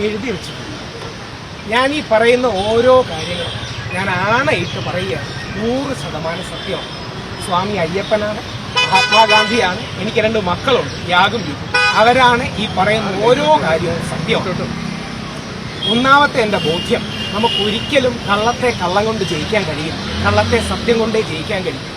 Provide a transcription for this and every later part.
എഴുതി വെച്ചിട്ടുണ്ട്. ഞാൻ ഈ പറയുന്ന ഓരോ കാര്യങ്ങളും ഞാൻ ആണയിട്ട് പറയുകയാണ്. 100% സത്യമാണ്. സ്വാമി അയ്യപ്പനാണ്, മഹാത്മാഗാന്ധിയാണ്, എനിക്ക് 2 മക്കളുണ്ട്, യാഗം ചെയ്തു. അവരാണ് ഈ പറയുന്ന ഓരോ കാര്യവും സത്യമാണ്. ഒന്നാമത്തെ എൻ്റെ ബോധ്യം, നമുക്കൊരിക്കലും കള്ളത്തെ കള്ളം കൊണ്ട് ജയിക്കാൻ കഴിയില്ല, കള്ളത്തെ സത്യം കൊണ്ടേ ജയിക്കാൻ കഴിയും.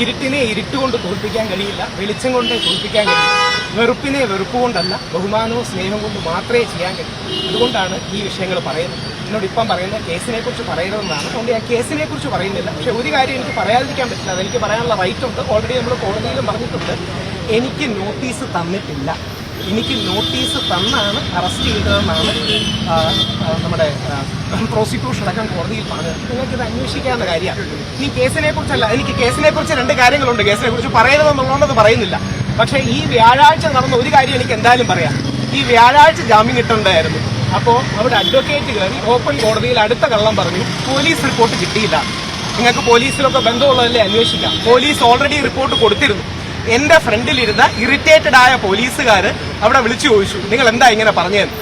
ഇരുട്ടിനെ ഇരുട്ടുകൊണ്ട് തോൽപ്പിക്കാൻ കഴിയില്ല, വെളിച്ചം കൊണ്ടേ തോൽപ്പിക്കാൻ കഴിയില്ല. വെറുപ്പിനെ വെറുപ്പ് കൊണ്ടല്ല, ബഹുമാനവും സ്നേഹം കൊണ്ട് മാത്രമേ ചെയ്യാൻ കഴിയൂ. അതുകൊണ്ടാണ് ഈ വിഷയങ്ങൾ പറയുന്നത്. എന്നോട് ഇപ്പം പറയുന്ന കേസിനെ കുറിച്ച് പറയരുതെന്നാണ്. അതുകൊണ്ട് ഞാൻ കേസിനെ കുറിച്ച് പറയുന്നില്ല. പക്ഷെ ഒരു കാര്യം എനിക്ക് പറയാതിരിക്കാൻ പറ്റില്ല, അതെനിക്ക് പറയാനുള്ള റൈറ്റ് ഉണ്ട്. ഓൾറെഡി നമ്മൾ കോടതിയിലും പറഞ്ഞിട്ടുണ്ട്. എനിക്ക് നോട്ടീസ് തന്നിട്ടില്ല. എനിക്ക് നോട്ടീസ് തന്നാണ് അറസ്റ്റ് ചെയ്തതെന്നാണ് നമ്മുടെ പ്രോസിക്യൂഷൻ അടക്കം കോടതിയിൽ പറഞ്ഞത്. നിങ്ങൾക്കിത് അന്വേഷിക്കാവുന്ന കാര്യമാണ്. ഇനി കേസിനെ കുറിച്ചല്ല, എനിക്ക് കേസിനെ കുറിച്ച് 2 കാര്യങ്ങളുണ്ട്. കേസിനെ കുറിച്ച് പറയരുതെന്നുള്ളതുകൊണ്ട് പറയുന്നില്ല. പക്ഷേ ഈ വ്യാഴാഴ്ച നടന്ന ഒരു കാര്യം എനിക്ക് എന്തായാലും പറയാം. ഈ വ്യാഴാഴ്ച ജാമ്യം കിട്ടേണ്ടതായിരുന്നു. അപ്പോൾ അവിടെ അഡ്വക്കേറ്റ് കയറി ഓപ്പൺ കോടതിയിൽ അടുത്ത കള്ളം പറഞ്ഞു, പോലീസ് റിപ്പോർട്ട് കിട്ടിയില്ല. നിങ്ങൾക്ക് പോലീസിലൊക്കെ ബന്ധമുള്ളതല്ലേ, അന്വേഷിക്കാം. പോലീസ് ഓൾറെഡി റിപ്പോർട്ട് കൊടുത്തിരുന്നു. എന്റെ ഫ്രണ്ടിലിരുന്ന ഇറിറ്റേറ്റഡ് ആയ പോലീസുകാർ അവിടെ വിളിച്ചു ചോദിച്ചു, നിങ്ങൾ എന്താ ഇങ്ങനെ പറഞ്ഞതെന്ന്.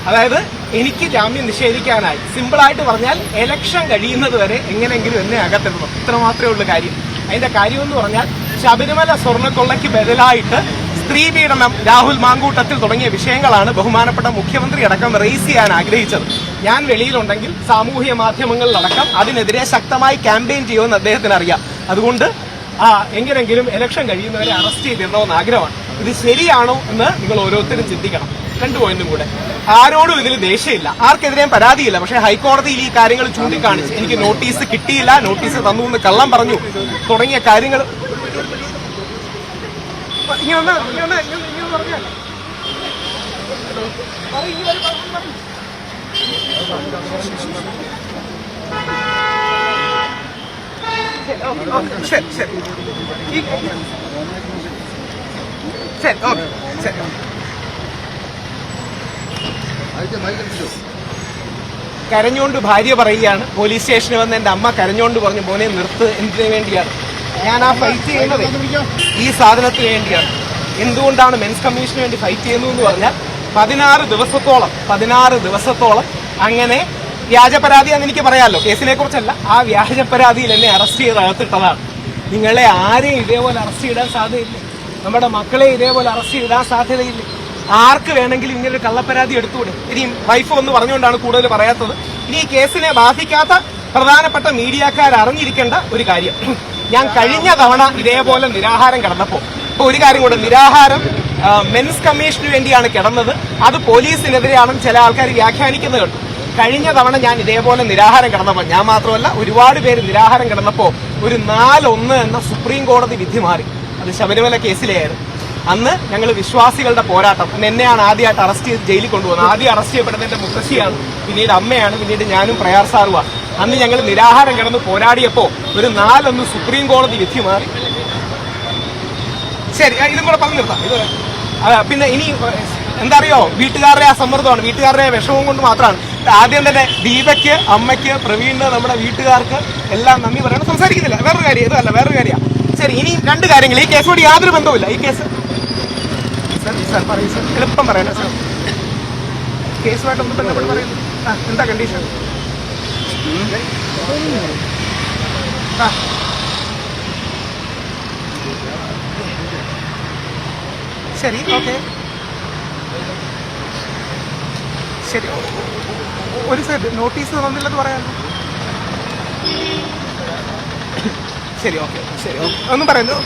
അതായത് എനിക്ക് ജാമ്യം നിഷേധിക്കാനായി. സിമ്പിളായിട്ട് പറഞ്ഞാൽ ഇലക്ഷൻ കഴിയുന്നത് വരെ എങ്ങനെയെങ്കിലും എന്നെ അകത്തിടണം, ഇത്ര മാത്രമേ ഉള്ളൂ കാര്യം. അതിന്റെ കാര്യമെന്ന് പറഞ്ഞാൽ ശബരിമല സ്വർണ്ണക്കൊള്ളയ്ക്ക് ബദലായിട്ട് സ്ത്രീ പീഡനം, രാഹുൽ മാങ്കൂട്ടത്തിൽ തുടങ്ങിയ വിഷയങ്ങളാണ് ബഹുമാനപ്പെട്ട മുഖ്യമന്ത്രി അടക്കം റേസ് ചെയ്യാൻ ആഗ്രഹിച്ചത്. ഞാൻ വെളിയിലുണ്ടെങ്കിൽ സാമൂഹ്യ മാധ്യമങ്ങളിലടക്കം അതിനെതിരെ ശക്തമായി ക്യാമ്പയിൻ ചെയ്യുമെന്ന് അദ്ദേഹത്തിന് അറിയാം. അതുകൊണ്ട് എങ്ങനെങ്കിലും ഇലക്ഷൻ കഴിയുന്നവരെ അറസ്റ്റ് ചെയ്തിടണമെന്ന് ആഗ്രഹമാണ്. ഇത് ശരിയാണോ എന്ന് നിങ്ങൾ ഓരോരുത്തരും ചിന്തിക്കണം. 2 പോയിന്റും കൂടെ. ആരോടും ഇതിൽ ദേഷ്യമില്ല, ആർക്കെതിരെയും പരാതിയില്ല. പക്ഷേ ഹൈക്കോടതിയിൽ ഈ കാര്യങ്ങൾ ചൂണ്ടിക്കാണിച്ച് എനിക്ക് നോട്ടീസ് കിട്ടിയില്ല, നോട്ടീസ് തന്നു എന്ന് കള്ളം പറഞ്ഞു തുടങ്ങിയ കാര്യങ്ങൾ ശരി ശരി ശരി ഓക്കെ ശരി. കരഞ്ഞുകൊണ്ട് ഭാര്യ പറയുകയാണ്, പോലീസ് സ്റ്റേഷനിൽ വന്ന് എൻ്റെ അമ്മ കരഞ്ഞുകൊണ്ട് പറഞ്ഞു, മോനെ നിർത്ത്, എന്തിനു വേണ്ടിയാണ് ഞാൻ ആ ഫൈറ്റ് ചെയ്യുന്നത്? ഈ സാധനത്തിന് വേണ്ടിയാണ്. എന്തുകൊണ്ടാണ് മെൻസ് കമ്മീഷന് വേണ്ടി ഫൈറ്റ് ചെയ്യുന്നതെന്ന് പറഞ്ഞാൽ 16 ദിവസത്തോളം അങ്ങനെ വ്യാജപരാതിയാണെന്ന് എനിക്ക് പറയാമല്ലോ, കേസിനെ കുറിച്ചല്ല. ആ വ്യാജപരാതിയിൽ എന്നെ അറസ്റ്റ് ചെയ്ത് അകത്തിട്ടതാണ്. നിങ്ങളെ ആരെയും ഇതേപോലെ അറസ്റ്റ് ചെയ്താൻ സാധ്യതയില്ല, നമ്മുടെ മക്കളെ ഇതേപോലെ അറസ്റ്റ് ചെയ്താൻ സാധ്യതയില്ല. ആർക്ക് വേണമെങ്കിലും ഇങ്ങനെ ഒരു കള്ളപ്പരാതി എടുത്തുകൂടെ? ഇനിയും വൈഫ് ഒന്ന് പറഞ്ഞുകൊണ്ടാണ് കൂടുതൽ പറയാത്തത്. ഇനി ഈ കേസിനെ ബാധിക്കാത്ത പ്രധാനപ്പെട്ട മീഡിയക്കാർ അറിഞ്ഞിരിക്കേണ്ട ഒരു കാര്യം, ഞാൻ കഴിഞ്ഞ തവണ ഇതേപോലെ നിരാഹാരം കിടന്നപ്പോൾ, ഇപ്പോൾ ഒരു കാര്യം കൂടെ, നിരാഹാരം മെൻസ് കമ്മീഷന് വേണ്ടിയാണ് കിടന്നത്, അത് പോലീസിനെതിരെയാണെന്ന് ചില ആൾക്കാർ വ്യാഖ്യാനിക്കുന്നത് കണ്ടു. കഴിഞ്ഞ തവണ ഞാൻ ഇതേപോലെ നിരാഹാരം കിടന്നപ്പോൾ, ഞാൻ മാത്രമല്ല ഒരുപാട് പേര് നിരാഹാരം കിടന്നപ്പോൾ ഒരു 4-1 എന്ന സുപ്രീം കോടതി വിധി മാറി. അത് ശബരിമല കേസിലെയായിരുന്നു. അന്ന് ഞങ്ങൾ വിശ്വാസികളുടെ പോരാട്ടം, എന്നെയാണ് ആദ്യമായിട്ട് അറസ്റ്റ് ചെയ്ത് ജയിലിൽ കൊണ്ടുപോകുന്നത്. ആദ്യം അറസ്റ്റ് ചെയ്യപ്പെടുന്നത് എൻ്റെ മുത്തശ്ശിയാണ്, പിന്നീട് അമ്മയാണ്, പിന്നീട് ഞാനും പ്രയാർ സാറുമാണ്. അന്ന് ഞങ്ങൾ നിരാഹാരം കിടന്ന് പോരാടിയപ്പോൾ ഒരു 4-1 സുപ്രീം കോടതി വിധി മാറി. ശരി, ഇതും കൂടെ പറഞ്ഞു നിർത്താം. ഇത് പിന്നെ ഇനി എന്താ അറിയോ, വീട്ടുകാരുടെ ആ സമ്മർദ്ദമാണ്, വീട്ടുകാരുടെ വിഷമവും കൊണ്ട് മാത്രമാണ്. ആദ്യം തന്നെ ദീപയ്ക്ക്, അമ്മയ്ക്ക്, പ്രവീണിന്, നമ്മുടെ വീട്ടുകാർക്ക് എല്ലാം നന്ദി പറയണം. സംസാരിക്കുന്നില്ല, വേറൊരു കാര്യം, ഇതല്ല വേറൊരു കാര്യമാണ്. ശരി, ഇനി 2 കാര്യങ്ങൾ. ഈ കേസോട് യാതൊരു ബന്ധവുമില്ല. ഈ കേസ് സാർ പറയൂ സാർ, എളുപ്പം പറയണം സാർ. കേസുമായിട്ടൊന്നും ബന്ധപ്പെട്ട് പറയുന്നു. എന്താ കണ്ടീഷൻ? ശരി, ഓക്കെ, ശരി. ഒരു സൈഡ് നോട്ടീസ് തന്നില്ലെന്ന് പറയാമല്ലോ. ശരി, ഓക്കെ, ശരി, ഓക്കെ. ഒന്നും പറയുന്നു.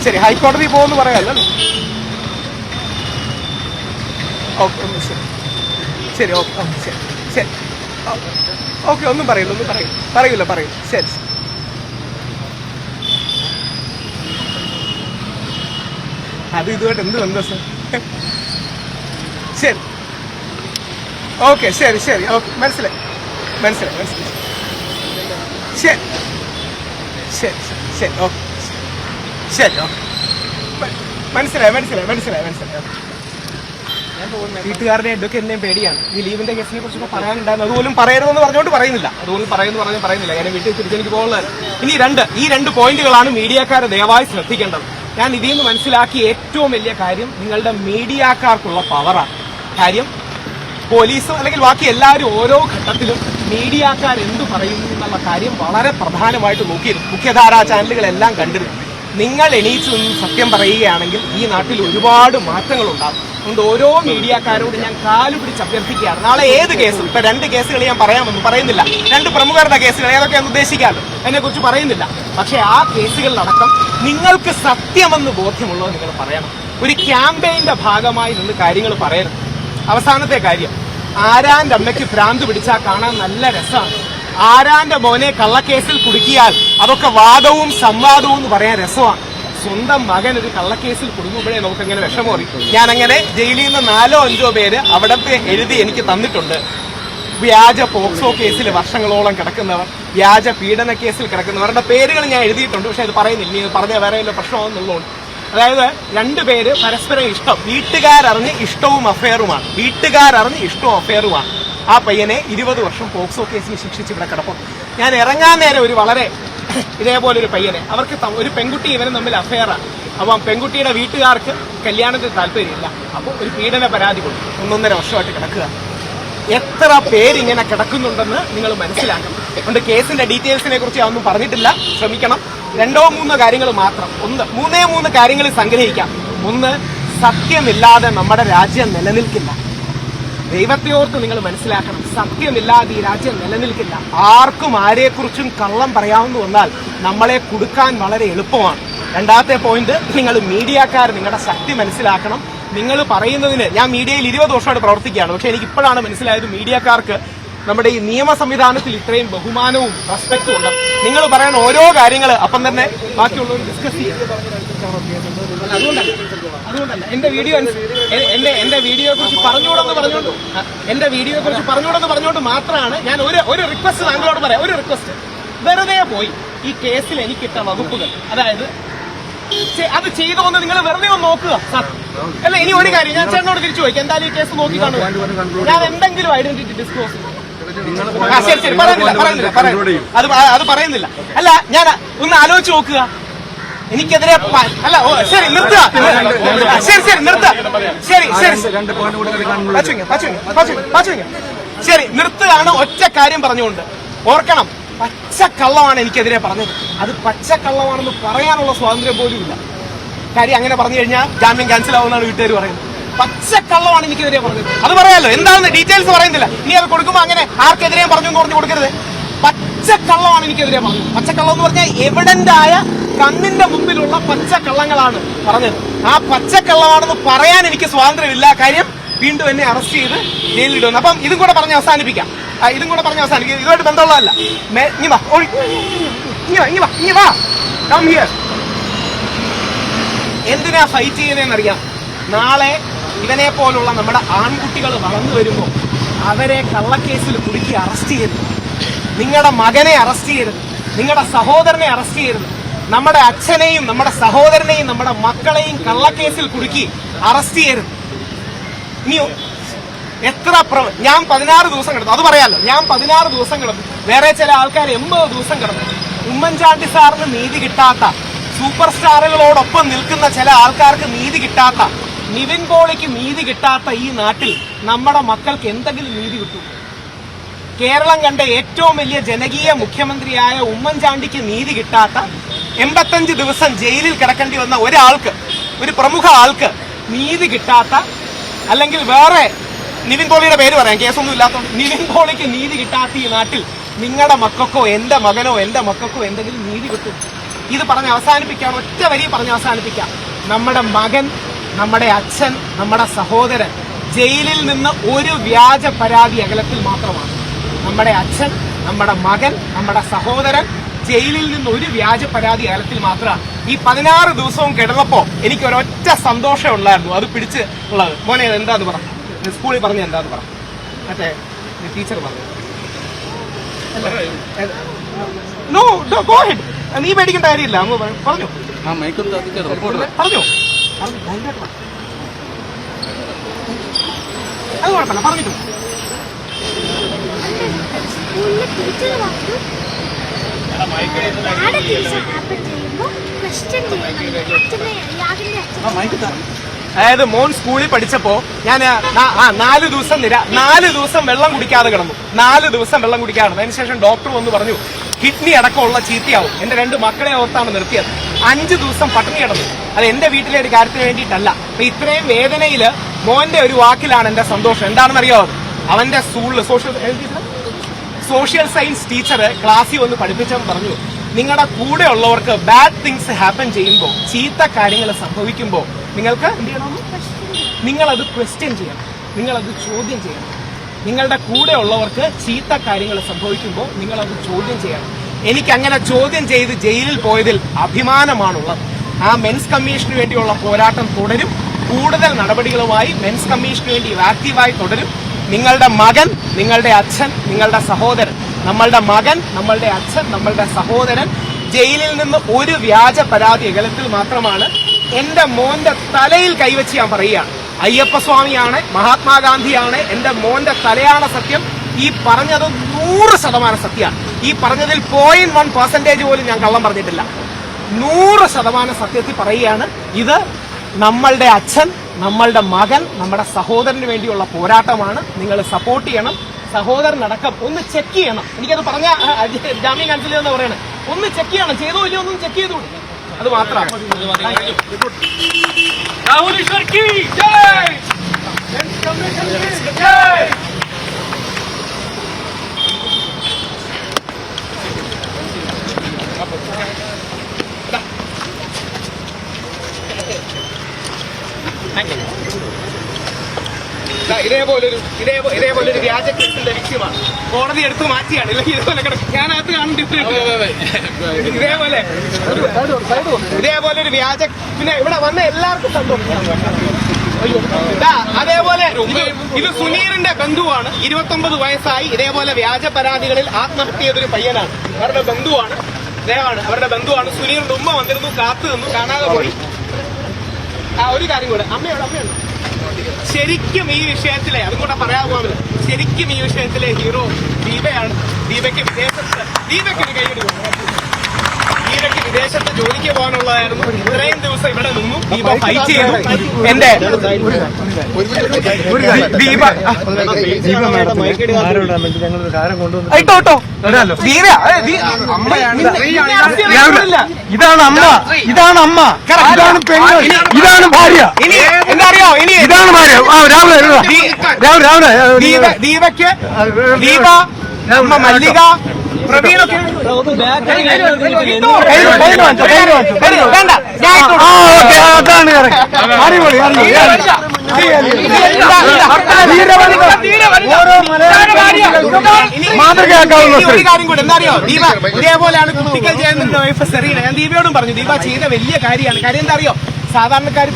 ശരി, ഹൈക്കോടതി പോകുമെന്ന് പറയാമല്ലോ. ഓക്കെ, ശരി ശരി, ഓക്കെ, ശരി ശരി, ഓക്കെ. ഒന്നും പറയില്ല. ശരി. അത് ഇതുമായിട്ട് എന്ത് ബന്ധം സാർ? ശരി, ഓക്കെ, ശരി ശരി, ഓക്കെ, മനസ്സിലായി. ശരി ശരി ശരി, ഓക്കെ, ശരി, ഓക്കെ, മനസ്സിലായി. വീട്ടുകാരുടെ അഡ്വക്കേറ്റിന്റെയും പേടിയാണ്. ഈ ലീവിന്റെ കേസിനെ കുറിച്ചൊക്കെ പറയാനുണ്ടായിരുന്നു. അതുപോലും പറയരുതെന്ന് പറഞ്ഞുകൊണ്ട് പറയുന്നില്ല. ഞാൻ വീട്ടിൽ തിരിച്ചെനിക്ക് പോകുന്നത്. ഇനി ഈ 2 പോയിന്റുകളാണ് മീഡിയക്കാരെ ദയവായി ശ്രദ്ധിക്കേണ്ടത്. ഞാൻ ഇതിൽ നിന്ന് മനസ്സിലാക്കിയ ഏറ്റവും വലിയ കാര്യം നിങ്ങളുടെ മീഡിയക്കാർക്കുള്ള പവറാണ്. കാര്യം പോലീസും അല്ലെങ്കിൽ ബാക്കി എല്ലാവരും ഓരോ ഘട്ടത്തിലും മീഡിയക്കാർ എന്തു പറയുന്നു എന്നുള്ള കാര്യം വളരെ പ്രധാനമായിട്ട് നോക്കിയിരുന്നു. മുഖ്യധാരാ ചാനലുകളെല്ലാം കണ്ടിരുന്നു. നിങ്ങൾ എണീച്ചു നിന്ന് സത്യം പറയുകയാണെങ്കിൽ ഈ നാട്ടിൽ ഒരുപാട് മാറ്റങ്ങളുണ്ടാകും. അതുകൊണ്ട് ഓരോ മീഡിയക്കാരോട് ഞാൻ കാലു പിടിച്ച് അഭ്യർത്ഥിക്കുകയാണ്. നാളെ ഏത് കേസും, ഇപ്പൊ 2 കേസുകൾ ഞാൻ പറയാമെന്ന് പറയുന്നില്ല, 2 പ്രമുഖരുടെ കേസുകൾ ഏതൊക്കെയാണെന്ന് ഉദ്ദേശിക്കാമല്ലോ, അതിനെക്കുറിച്ച് പറയുന്നില്ല. പക്ഷെ ആ കേസുകളിലടക്കം നിങ്ങൾക്ക് സത്യമെന്ന് ബോധ്യമുള്ളത് നിങ്ങൾ പറയണം. ഒരു ക്യാമ്പയിന്റെ ഭാഗമായി നിന്ന് കാര്യങ്ങൾ പറയണം. അവസാനത്തെ കാര്യം, ആരാന്റെ അമ്മയ്ക്ക് ഭ്രാന്ത് പിടിച്ചാൽ കാണാൻ നല്ല രസമാണ്. ആരാന്റെ മോനെ കള്ളക്കേസിൽ കുടുക്കിയാൽ അതൊക്കെ വാദവും സംവാദവും എന്ന് പറയാൻ രസമാണ്. സ്വന്തം മകൻ ഒരു കള്ളക്കേസിൽ കുടുങ്ങുമ്പോഴേ നമുക്കങ്ങനെ വിഷമം അറിയും. ഞാനങ്ങനെ ജയിലിൽ നിന്ന് 4-5 പേര് അവിടത്തെ എഴുതി എനിക്ക് തന്നിട്ടുണ്ട്. വ്യാജ പോക്സോ കേസിൽ വർഷങ്ങളോളം കിടക്കുന്നവർ, വ്യാജ പീഡന കേസിൽ കിടക്കുന്നവരുടെ പേരുകൾ ഞാൻ എഴുതിയിട്ടുണ്ട്. പക്ഷെ അത് പറയുന്നില്ല, ഇനി പറഞ്ഞ വേറെ വല്ല പ്രശ്നമാണെന്നുള്ളതുകൊണ്ട്. അതായത് 2 പേര് പരസ്പരം ഇഷ്ടം, വീട്ടുകാരറിഞ്ഞ് ഇഷ്ടവും അഫെയറുമാണ്, വീട്ടുകാരറിഞ്ഞ് ഇഷ്ടവും അഫെയറുമാണ്. ആ പയ്യനെ 20 വർഷം പോക്സോ കേസിന് ശിക്ഷിച്ച് ഇവിടെ കിടപ്പുണ്ട്. ഞാൻ ഇറങ്ങാൻ നേരം ഒരു വളരെ ഇതേപോലെ ഒരു പയ്യനെ, അവർക്ക് ഒരു പെൺകുട്ടി ഇവനും തമ്മിൽ അഫെയറാണ്. അപ്പം പെൺകുട്ടിയുടെ വീട്ടുകാർക്ക് കല്യാണത്തിന് താല്പര്യമില്ല. അപ്പോൾ ഒരു പീഡന പരാതി കൊടുത്തു, 1.5 വർഷമായിട്ട് കിടക്കുക. എത്ര പേരിങ്ങനെ കിടക്കുന്നുണ്ടെന്ന് നിങ്ങൾ മനസ്സിലാക്കണം. അതുകൊണ്ട് കേസിന്റെ ഡീറ്റെയിൽസിനെ കുറിച്ച് ഒന്നും പറഞ്ഞിട്ടില്ല, ശ്രമിക്കണം. 2-3 കാര്യങ്ങൾ മാത്രം. 3 കാര്യങ്ങൾ സംഗ്രഹിക്കാം. 1, സത്യമില്ലാതെ നമ്മുടെ രാജ്യം നിലനിൽക്കില്ല. ദൈവത്തെ ഓർത്ത് നിങ്ങൾ മനസ്സിലാക്കണം, സത്യമില്ലാതെ ഈ രാജ്യം നിലനിൽക്കില്ല. ആർക്കും ആരെക്കുറിച്ചും കള്ളം പറയാമെന്ന് വന്നാൽ നമ്മളെ കുടുക്കാൻ വളരെ എളുപ്പമാണ്. 2ാമത്തെ പോയിന്റ്, നിങ്ങൾ മീഡിയക്കാർ നിങ്ങളുടെ ശക്തി മനസ്സിലാക്കണം. നിങ്ങൾ പറയുന്നതിന്, ഞാൻ മീഡിയയിൽ 20 വർഷമായിട്ട് പ്രവർത്തിക്കുകയാണ്. പക്ഷെ എനിക്ക് ഇപ്പോഴാണ് മനസ്സിലായത് മീഡിയക്കാർക്ക് നമ്മുടെ ഈ നിയമ സംവിധാനത്തിൽ ഇത്രയും ബഹുമാനവും റെസ്പെക്റ്റും ഉണ്ട്. നിങ്ങൾ പറയുന്ന ഓരോ കാര്യങ്ങൾ അപ്പം തന്നെ ബാക്കിയുള്ളവർ ഡിസ്കസ് ചെയ്യും. അതുകൊണ്ടല്ല എന്റെ വീഡിയോയെ കുറിച്ച് പറഞ്ഞുകൊണ്ടെന്ന് മാത്രമാണ് ഞാൻ ഒരു റിക്വസ്റ്റ് താങ്കളോട് പറയാം. ഒരു റിക്വസ്റ്റ്, വെറുതെ പോയി ഈ കേസിൽ എനിക്കിട്ട വകുപ്പുകൾ, അതായത് അത് ചെയ്തോന്ന് നിങ്ങൾ വെറുതെ ഒന്ന് നോക്കുക. അല്ല, ഇനി ഒരു കാര്യം ഞാൻ ചേട്ടനോട് തിരിച്ചു പോയി, എന്തായാലും ഈ കേസ് നോക്കി കാണുക, ഞാൻ എന്തെങ്കിലും ഐഡന്റിറ്റി ഡിസ്ക്ലോസ് ശരി അത് പറയുന്നില്ല. അല്ല, ഞാൻ ഒന്ന് ആലോചിച്ച് നോക്കുക, എനിക്കെതിരെ അല്ല ശരി നിർത്തുക, ശരി നിർത്തുക, ശരി നിർത്തുകയാണ്. ഒറ്റ കാര്യം പറഞ്ഞുകൊണ്ട് ഓർക്കണം, പച്ചക്കള്ളമാണ് എനിക്കെതിരെ പറഞ്ഞത്. അത് പച്ചക്കള്ളമാണെന്ന് പറയാനുള്ള സ്വാതന്ത്ര്യം പോലും ഇല്ല. കാര്യം അങ്ങനെ പറഞ്ഞു കഴിഞ്ഞാൽ ജാമ്യം ക്യാൻസൽ ആവുമെന്നാണ് വീട്ടുകാർ പറയുന്നത്. പച്ചക്കള്ളമാണ് എനിക്കെതിരെ പറഞ്ഞത്, അത് പറയാമല്ലോ. എന്താണെന്ന് ഡീറ്റെയിൽസ് പറയുന്നില്ല. ഇനി അത് കൊടുക്കുമ്പോൾ അങ്ങനെ ആർക്കെതിരെ പറഞ്ഞു എന്ന് പറഞ്ഞു കൊടുക്കരുത്. പച്ചക്കള്ളമാണ് എനിക്കെതിരെ പറഞ്ഞത്. പച്ചക്കള്ളം എന്ന് പറഞ്ഞാൽ എവിഡന്റായ കണ്ണിന്റെ മുമ്പിലുള്ള പച്ചക്കള്ളങ്ങളാണ് പറഞ്ഞത്. ആ പച്ചക്കള്ളമാണെന്ന് പറയാൻ എനിക്ക് സ്വാതന്ത്ര്യമില്ല. കാര്യം വീണ്ടും എന്നെ അറസ്റ്റ് ചെയ്ത് ജയിലിലിടുന്നു. അപ്പം ഇതും കൂടെ പറഞ്ഞ് അവസാനിപ്പിക്കാം. ഇതുമായിട്ട് ബന്ധമുള്ളതല്ല. എന്തിനാ ഫൈറ്റ് ചെയ്യുന്നതെന്നറിയാം. നാളെ ഇവനെ പോലുള്ള നമ്മുടെ ആൺകുട്ടികൾ വളർന്നു വരുമ്പോൾ അവരെ കള്ളക്കേസിൽ കുടുക്കി അറസ്റ്റ് ചെയ്യരുത്. നിങ്ങളുടെ മകനെ അറസ്റ്റ് ചെയ്യരുത്, നിങ്ങളുടെ സഹോദരനെ അറസ്റ്റ് ചെയ്യരുത്. നമ്മുടെ അച്ഛനെയും നമ്മുടെ സഹോദരനെയും നമ്മുടെ മക്കളെയും കള്ളക്കേസിൽ കുടുക്കി അറസ്റ്റ് ചെയ്യരുത്. ഇനിയോ ഞാൻ 16 ദിവസം കിടന്നു, അത് പറയാലോ. ഞാൻ 16 ദിവസം കിടന്നു, വേറെ ചില ആൾക്കാർ 80 ദിവസം കിടന്നു. ഉമ്മൻചാണ്ടി സാറിന് നീതി കിട്ടാത്ത, സൂപ്പർ സ്റ്റാറുകളോടൊപ്പം നിൽക്കുന്ന ചില ആൾക്കാർക്ക് നീതി കിട്ടാത്ത, നിവിൻ പോളിക്ക് നീതി കിട്ടാത്ത ഈ നാട്ടിൽ നമ്മുടെ മക്കൾക്ക് എന്തെങ്കിലും നീതി കിട്ടും? കേരളം കണ്ട ഏറ്റവും വലിയ ജനകീയ മുഖ്യമന്ത്രിയായ ഉമ്മൻചാണ്ടിക്ക് നീതി കിട്ടാത്ത, 85 ദിവസം ജയിലിൽ കിടക്കേണ്ടി വന്ന ഒരാൾക്ക്, ഒരു പ്രമുഖ ആൾക്ക് നീതി കിട്ടാത്ത, അല്ലെങ്കിൽ വേറെ നിവിൻ പോളിയുടെ പേര് പറയാം, കേസൊന്നും ഇല്ലാത്തതുകൊണ്ട്, നിവിൻ പോളിക്ക് നീതി കിട്ടാത്ത ഈ നാട്ടിൽ നിങ്ങളുടെ മക്കൾക്കോ എന്റെ മകനോ എന്റെ മക്കൾക്കോ എന്തെങ്കിലും നീതി കിട്ടും? ഇത് പറഞ്ഞ് അവസാനിപ്പിക്കാം, ഒറ്റ വരി പറഞ്ഞ് അവസാനിപ്പിക്കാം. നമ്മുടെ മകൻ, നമ്മുടെ അച്ഛൻ, നമ്മുടെ സഹോദരൻ ജയിലിൽ നിന്ന് ഒരു വ്യാജ പരാതി അകലത്തിൽ മാത്രമാണ്. നമ്മുടെ അച്ഛൻ, നമ്മുടെ മകൻ, നമ്മുടെ സഹോദരൻ ജയിലിൽ നിന്ന് ഒരു വ്യാജ പരാതി അകലത്തിൽ മാത്രമാണ്. ഈ 16 ദിവസവും കിടന്നപ്പോ എനിക്ക് ഒരൊറ്റ സന്തോഷം ഉള്ളായിരുന്നു, അത് പിടിച്ച് ഉള്ളത്. മോനെ എന്താന്ന് പറ, സ്കൂളിൽ പറഞ്ഞ എന്താന്ന് പറ, മറ്റേ ടീച്ചർ പറഞ്ഞു. നോ ഗോ ഹെഡ്, നീ പേടിക്കേണ്ട കാര്യമില്ല, അങ്ങ് പറഞ്ഞു പറഞ്ഞു അത് കുഴപ്പമില്ല, പറഞ്ഞിട്ടു. സ്കൂളിൽ ടീച്ചർ പറഞ്ഞു അതായത് മോൻ സ്കൂളിൽ പഠിച്ചപ്പോ ഞാൻ 4 ദിവസം വെള്ളം കുടിക്കാതെ കിടന്നു. 4 ദിവസം വെള്ളം കുടിക്കാതെ. അതിനുശേഷം ഡോക്ടർ വന്ന് പറഞ്ഞു കിഡ്നി അടക്കമുള്ള ചീത്തയാവും. എന്റെ 2 മക്കളെ ഓർത്താണ് നിർത്തിയത്. 5 ദിവസം പട്ടിണി കിടന്നു. അത് എന്റെ വീട്ടിലെ ഒരു കാര്യത്തിന് വേണ്ടിയിട്ടല്ല. അപ്പൊ ഇത്രയും വേദനയില് മോന്റെ ഒരു വാക്കിലാണ് എന്റെ സന്തോഷം. എന്താണെന്നറിയാമോ? അവന്റെ സ്കൂളിൽ സോഷ്യൽ സയൻസ് ടീച്ചർ ക്ലാസ്സിൽ വന്ന് പഠിപ്പിച്ചവൻ പറഞ്ഞു, നിങ്ങളുടെ കൂടെ ഉള്ളവർക്ക് ബാഡ് തിങ്സ് ഹാപ്പൻ ചെയ്യുമ്പോൾ, ചീത്ത കാര്യങ്ങൾ സംഭവിക്കുമ്പോൾ നിങ്ങൾക്ക് എന്ത് ചെയ്യണം? നിങ്ങളത് ക്വസ്റ്റ്യൻ ചെയ്യണം, നിങ്ങളത് ചോദ്യം ചെയ്യണം. നിങ്ങളുടെ കൂടെ ഉള്ളവർക്ക് ചീത്ത കാര്യങ്ങൾ സംഭവിക്കുമ്പോൾ നിങ്ങളത് ചോദ്യം ചെയ്യണം. എനിക്കങ്ങനെ ചോദ്യം ചെയ്ത് ജയിലിൽ പോയതിൽ അഭിമാനമാണുള്ളത്. ആ മെൻസ് കമ്മീഷന് വേണ്ടിയുള്ള പോരാട്ടം തുടരും. കൂടുതൽ നടപടികളുമായി മെൻസ് കമ്മീഷന് വേണ്ടി ആക്റ്റീവായി തുടരും. നിങ്ങളുടെ മകൻ, നിങ്ങളുടെ അച്ഛൻ, നിങ്ങളുടെ സഹോദരൻ, നമ്മളുടെ മകൻ, നമ്മളുടെ അച്ഛൻ, നമ്മളുടെ സഹോദരൻ ജയിലിൽ നിന്ന് ഒരു വ്യാജ പരാതി അകലത്തിൽ മാത്രമാണ്. എന്റെ മോന്റെ തലയിൽ കൈവച്ച് ഞാൻ പറയുകയാണ്, അയ്യപ്പസ്വാമിയാണ്, മഹാത്മാഗാന്ധിയാണ്, എന്റെ മോന്റെ തലയാണ് സത്യം. ഈ പറഞ്ഞത് 100% സത്യമാണ്. ഈ പറഞ്ഞതിൽ 0.1% പോലും ഞാൻ കള്ളം പറഞ്ഞിട്ടില്ല. 100% സത്യത്തിൽ പറയുകയാണ്. ഇത് നമ്മളുടെ അച്ഛൻ, നമ്മളുടെ മകൻ, നമ്മുടെ സഹോദരന് വേണ്ടിയുള്ള പോരാട്ടമാണ്. നിങ്ങൾ സപ്പോർട്ട് ചെയ്യണം. സഹോദരനടക്കം ഒന്ന് ചെക്ക് ചെയ്യണം. എനിക്കത് പറഞ്ഞ ജാമ്യം ക്യാൻസൽ എന്ന് പറയണേ, ഒന്ന് ചെക്ക് ചെയ്യണം. ചെയ്തോ ഇല്ലയോ ഒന്നും ചെക്ക് ചെയ്തോളൂ. അത് മാത്രമാണ്. രാഹുൽ ഈശ്വർ കി ജയ്. ഇതേപോലൊരു വ്യാജ കേസിന്റെ വിഷയമാണ്. കോടതി എടുത്തു മാറ്റിയാണ്. ഇല്ലെങ്കിൽ ഇതുപോലെ കിടക്കും. ഞാനകത്ത് കാണുന്നുണ്ട്. ഇതേപോലൊരു വ്യാജ, പിന്നെ ഇവിടെ വന്ന എല്ലാവർക്കും സന്തോഷം. അതേപോലെ ഇത് സുനീറിന്റെ ബന്ധുവാണ്. 29 വയസ്സായി. ഇതേപോലെ വ്യാജ പരാതികളിൽ ആത്മഹത്യ ചെയ്തൊരു പയ്യനാണ്. അവരുടെ ബന്ധുവാണ്. അവരുടെ ബന്ധുവാണ്. സുനീറിന്റെ ഉമ്മ വന്നിരുന്നു, കാത്തു നിന്നു, കാണാതെ പോയി. ഒരു കാര്യം കൂടെ, അമ്മയുണ്ട്. ശരിക്കും ഈ വിഷയത്തിലെ, അതും കൂടെ പറയാവുന്ന, ശരിക്കും ഈ വിഷയത്തിലെ ഹീറോ ദീപയാണ്. ദീപയ്ക്ക് ഒരു കൈയ്യടി കൊടുക്കും. ദീപയ്ക്ക് വിദേശത്ത് ജോലിക്ക് പോകാനുള്ളതായിരുന്നു. ഇത്രയും ദിവസം ഇവിടെ നിന്നു. ദീപ ഫൈറ്റ് ചെയ്തു. എന്റെ ദീപ ഇതാണ് അമ്മ, ഇതാണ് അമ്മ, ഇതാണ് പെണ്ണ്, ഇതാണ് ഭാര്യ. ഇനി എന്താ അറിയോ? ഇനി ഇതാണ് ഭാര്യ. ദീപയ്ക്ക് ദീപ, അമ്മ മല്ലിക, പ്രവീണൊക്കെ ഒരു കാര്യം കൂടെ എന്താ അറിയോ? ദീപ ഇതേപോലെയാണ് കുട്ടിക്കൽ ചെയ്യുന്ന വൈഫ് സെറീന. ഞാൻ ദീപയോടും പറഞ്ഞു, ദീപ ചെയ്ത വലിയ കാര്യമാണ്. കാര്യം എന്താ അറിയോ? സാധാരണക്കാര്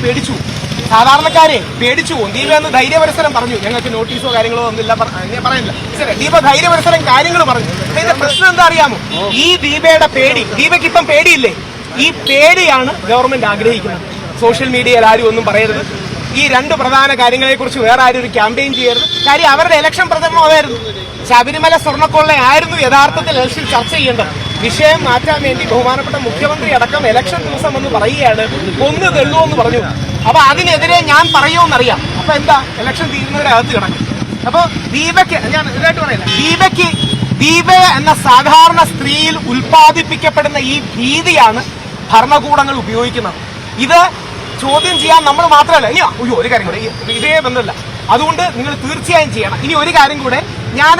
പേടിച്ചു പോകും. ദീപ എന്ന് ധൈര്യപരസരം പറഞ്ഞു. ഞങ്ങൾക്ക് നോട്ടീസോ കാര്യങ്ങളോ ഒന്നുമില്ല പറയുന്നില്ല. ശരി, ദീപ ധൈര്യപരസരം കാര്യങ്ങൾ പറഞ്ഞു. ഇതിന്റെ പ്രശ്നം എന്താ അറിയാമോ? ഈ ദീപയുടെ പേടി, ദീപയ്ക്ക് ഇപ്പം പേടിയില്ലേ? ഈ പേടിയാണ് ഗവൺമെന്റ് ആഗ്രഹിക്കുന്നത്. സോഷ്യൽ മീഡിയയിൽ ആരും ഒന്നും പറയരുത്. ഈ 2 പ്രധാന കാര്യങ്ങളെ കുറിച്ച് വേറെ ആരും ഒരു ക്യാമ്പയിൻ ചെയ്യരുത്. കാര്യം അവരുടെ ഇലക്ഷൻ പ്രചരണം അതായിരുന്നു. ശബരിമല സ്വർണ്ണക്കൊള്ള ആയിരുന്നു യഥാർത്ഥത്തിൽ ഇലക്ഷൻ ചർച്ച ചെയ്യേണ്ടത്. വിഷയം മാറ്റാൻ വേണ്ടി ബഹുമാനപ്പെട്ട മുഖ്യമന്ത്രി അടക്കം ഇലക്ഷൻ ദിവസം എന്ന് പറയുകയാണ്, ഒന്ന് തെള്ളുവെന്ന് പറഞ്ഞു. അപ്പൊ അതിനെതിരെ ഞാൻ പറയുമെന്നറിയാം. അപ്പൊ എന്താ, ഇലക്ഷൻ തീരുന്നതിനകത്ത് കിടക്കും. അപ്പൊ ദീപയ്ക്ക്, ഞാൻ ഇതായിട്ട് പറയില്ല, ദീപ എന്ന സാധാരണ സ്ത്രീയിൽ ഉൽപ്പാദിപ്പിക്കപ്പെടുന്ന ഈ ഭീതിയാണ് ഭരണകൂടങ്ങൾ ഉപയോഗിക്കുന്നത്. ഇത് ചോദ്യം ചെയ്യാൻ നമ്മൾ മാത്രമല്ല. ഇനി ഒരു കാര്യം കൂടെ, ഇതേ ബന്ധമില്ല. അതുകൊണ്ട് നിങ്ങൾ തീർച്ചയായും ചെയ്യണം. ഇനി ഒരു കാര്യം കൂടെ, ഞാൻ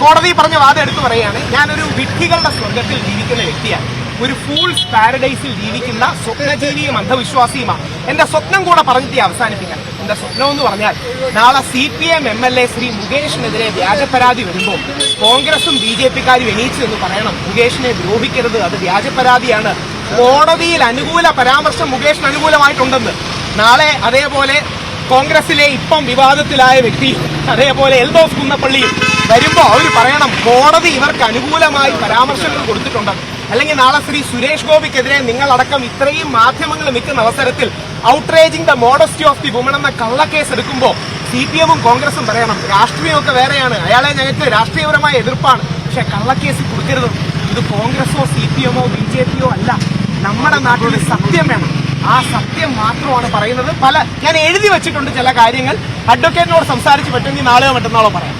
കോടതി പറഞ്ഞ വാദം എടുത്തു പറയുകയാണ്. ഞാനൊരു വിഡ്ഢികളുടെ സ്വർഗത്തിൽ ജീവിക്കുന്ന വ്യക്തിയാണ്. ഒരു ഫൂൾസ് പാരഡൈസിൽ ജീവിക്കുന്ന സ്വപ്നജീവിയും അന്ധവിശ്വാസിയുമാണ്. എന്റെ സ്വപ്നം കൂടെ പറഞ്ഞിട്ട് അവസാനിപ്പിക്കാം. എന്റെ സ്വപ്നം എന്ന് പറഞ്ഞാൽ, നാളെ CPM MLA ശ്രീ മുകേഷിനെതിരെ വ്യാജ പരാതി വരുമ്പോൾ കോൺഗ്രസും BJP-ക്കാരും എണീച്ചു എന്ന് പറയണം, മുകേഷിനെ ദ്രോഹിക്കരുത്, അത് വ്യാജ പരാതിയാണ്. കോടതിയിൽ അനുകൂല പരാമർശം മുകേഷിന് അനുകൂലമായിട്ടുണ്ടെന്ന്. നാളെ അതേപോലെ കോൺഗ്രസിലെ ഇപ്പം വിവാദത്തിലായ വ്യക്തി, അതേപോലെ എൽദോസ് കുന്നപ്പള്ളിയും വരുമ്പോ അവർ പറയണം, കോടതി ഇവർക്ക് അനുകൂലമായി പരാമർശങ്ങൾ കൊടുത്തിട്ടുണ്ടെന്ന്. അല്ലെങ്കിൽ നാളെ ശ്രീ സുരേഷ് ഗോപിക്കെതിരെ നിങ്ങളടക്കം ഇത്രയും മാധ്യമങ്ങൾ നിൽക്കുന്ന അവസരത്തിൽ outraging the modesty of the woman എന്ന കള്ളക്കേസ് എടുക്കുമ്പോൾ CPM-ഉം കോൺഗ്രസും പറയണം, രാഷ്ട്രീയമൊക്കെ വേറെയാണ്, അയാളെ ഞങ്ങൾക്ക് രാഷ്ട്രീയപരമായ എതിർപ്പാണ്, പക്ഷെ കള്ളക്കേസ് കൊടുക്കരുത്. ഇത് കോൺഗ്രസോ CPM-ഓ BJP-യോ അല്ല, നമ്മുടെ നാട്ടിൽ സത്യം വേണം. ആ സത്യം മാത്രമാണ് പറയുന്നത്. ഞാൻ എഴുതി വെച്ചിട്ടുണ്ട് ചില കാര്യങ്ങൾ. അഡ്വക്കേറ്റിനോട് സംസാരിച്ച് പറ്റുമെങ്കിൽ നാളെയോ മറ്റന്നാളോ പറയാം.